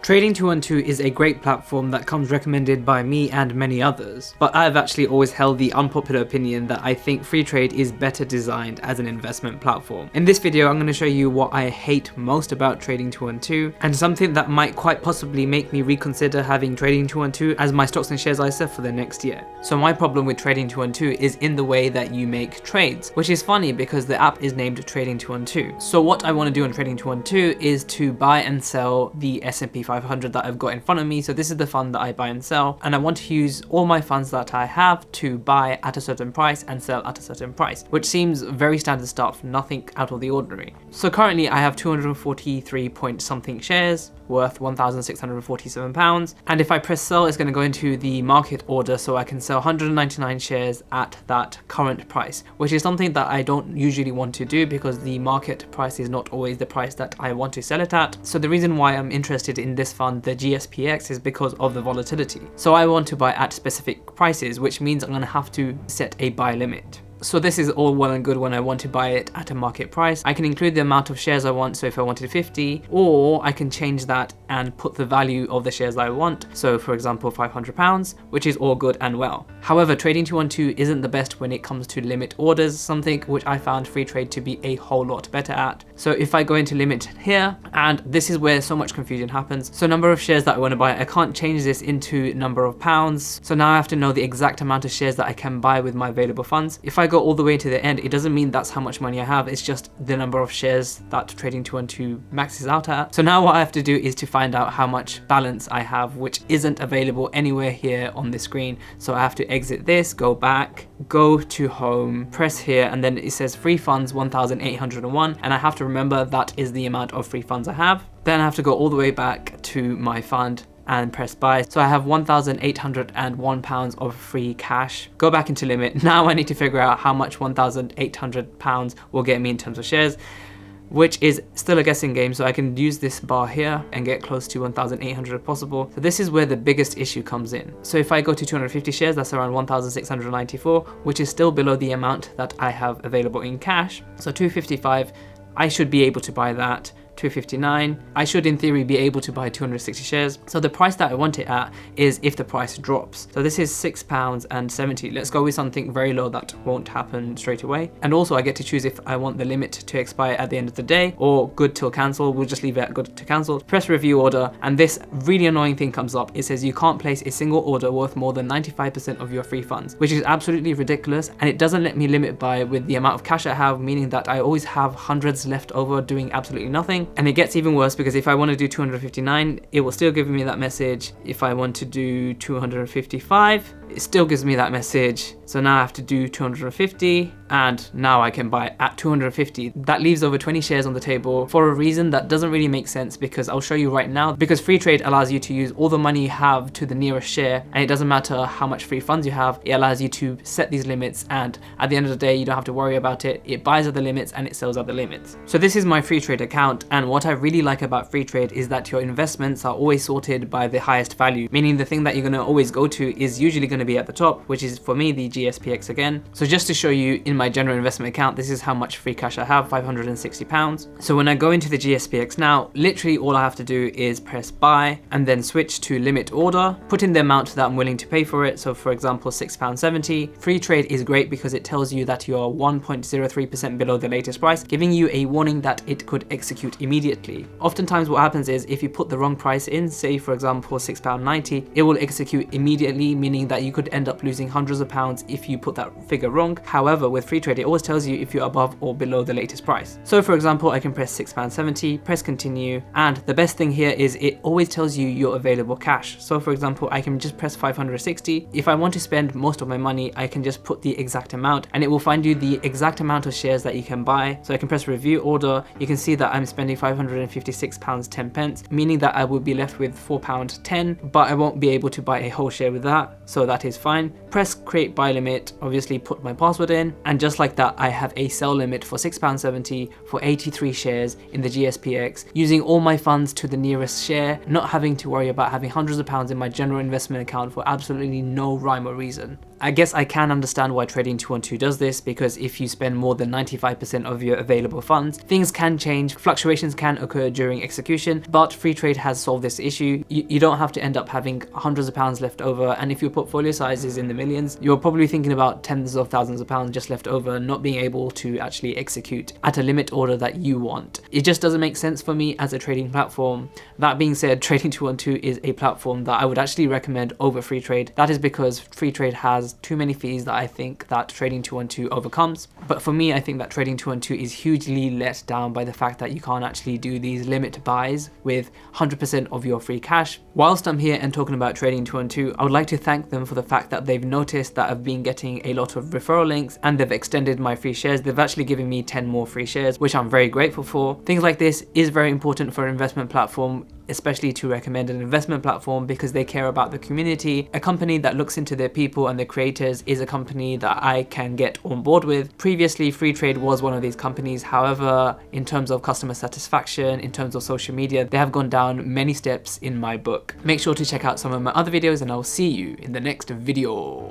Trading212 is a great platform that comes recommended by me and many others, but I've actually always held the unpopular opinion that I think FreeTrade is better designed as an investment platform. In this video, I'm going to show you what I hate most about Trading212 and something that might quite possibly make me reconsider having Trading212 as my stocks and shares ISA for the next year. So my problem with Trading212 is in the way that you make trades, which is funny because the app is named Trading212. So what I want to do on Trading212 is to buy and sell the S&P 500 that I've got in front of me. So this is the fund that I buy and sell, and I want to use all my funds that I have to buy at a certain price and sell at a certain price, which seems very standard stuff, nothing out of the ordinary. So currently I have 243 point something shares worth £1,647, and if I press sell, it's going to go into the market order, so I can sell 199 shares at that current price, which is something that I don't usually want to do because the market price is not always the price that I want to sell it at. So the reason why I'm interested in this fund, the GSPX, is because of the volatility. So I want to buy at specific prices, which means I'm going to have to set a buy limit. So this is all well and good when I want to buy it at a market price. I can include the amount of shares I want, so if I wanted 50, or I can change that and put the value of the shares I want. So for example, £500, which is all good and well. However, Trading212 isn't the best when it comes to limit orders, something which I found FreeTrade to be a whole lot better at. So if I go into limit here, and this is where so much confusion happens. So number of shares that I want to buy, I can't change this into number of pounds. So now I have to know the exact amount of shares that I can buy with my available funds. If I go all the way to the end, it doesn't mean that's how much money I have, it's just the number of shares that Trading212 maxes out at. So now what I have to do is to find out how much balance I have, which isn't available anywhere here on the screen. So I have to exit this, go back, go to home, press here, and then it says free funds 1,801, and I have to remember that is the amount of free funds I have. Then I have to go all the way back to my fund and press buy. So I have £1,801 of free cash. Go back into limit. Now I need to figure out how much £1,800 will get me in terms of shares, which is still a guessing game. So I can use this bar here and get close to 1,800 if possible. So this is where the biggest issue comes in. So if I go to 250 shares, that's around 1,694, which is still below the amount that I have available in cash. So 255, I should be able to buy that. 259, I should in theory be able to buy 260 shares. So the price that I want it at is if the price drops. So this is £6.70. Let's go with something very low that won't happen straight away. And also I get to choose if I want the limit to expire at the end of the day or good till cancel. We'll just leave it at good to cancel. Press review order, and this really annoying thing comes up. It says you can't place a single order worth more than 95% of your free funds, which is absolutely ridiculous, and it doesn't let me limit buy with the amount of cash I have, meaning that I always have hundreds left over doing absolutely nothing. And it gets even worse because if I want to do 259, it will still give me that message. If I want to do 255, it still gives me that message. So now I have to do 250, and now I can buy at 250. That leaves over 20 shares on the table for a reason that doesn't really make sense, because I'll show you right now. Because FreeTrade allows you to use all the money you have to the nearest share, and it doesn't matter how much free funds you have. It allows you to set these limits, and at the end of the day, you don't have to worry about it. It buys at the limits and it sells at the limits. So this is my FreeTrade account, and what I really like about FreeTrade is that your investments are always sorted by the highest value, meaning the thing that you're going to always go to is usually going to be at the top, which is for me the GSPX again. So just to show you, in my general investment account, this is how much free cash I have, £560. So when I go into the GSPX now, literally all I have to do is press buy and then switch to limit order, put in the amount that I'm willing to pay for it. So for example, £6.70. FreeTrade is great because it tells you that you're 1.03% below the latest price, giving you a warning that it could execute immediately. Oftentimes what happens is if you put the wrong price in, say for example £6.90, it will execute immediately, meaning that you could end up losing hundreds of pounds if you put that figure wrong. However, with FreeTrade, it always tells you if you're above or below the latest price. So for example, I can press £6.70, press continue, and the best thing here is it always tells you your available cash. So for example, I can just press 560. If I want to spend most of my money, I can just put the exact amount, and it will find you the exact amount of shares that you can buy. So I can press review order. You can see that I'm spending £556.10, meaning that I will be left with £4.10, but I won't be able to buy a whole share with that. So that's that is fine. Press create buy limit, obviously put my password in, and just like that I have a sell limit for £6.70 for 83 shares in the GSPX, using all my funds to the nearest share, not having to worry about having hundreds of pounds in my general investment account for absolutely no rhyme or reason. I guess I can understand why Trading 212 does this, because if you spend more than 95% of your available funds, things can change, fluctuations can occur during execution, but FreeTrade has solved this issue. You don't have to end up having hundreds of pounds left over, and if your portfolio size is in the millions, you're probably thinking about tens of thousands of pounds just left over, not being able to actually execute at a limit order that you want. It just doesn't make sense for me as a trading platform. That being said, Trading 212 is a platform that I would actually recommend over FreeTrade. That is because FreeTrade has too many fees that I think that Trading 212 overcomes. But for me, I think that Trading 212 is hugely let down by the fact that you can't actually do these limit buys with 100% of your free cash. Whilst I'm here and talking about Trading 212, I would like to thank them for the fact that they've noticed that I've been getting a lot of referral links and they've extended my free shares. They've actually given me 10 more free shares, which I'm very grateful for. Things like this is very important for an investment platform, especially to recommend an investment platform, because they care about the community. A company that looks into their people and their creators is a company that I can get on board with. Previously, FreeTrade was one of these companies. However, in terms of customer satisfaction, in terms of social media, they have gone down many steps in my book. Make sure to check out some of my other videos and I'll see you in the next video.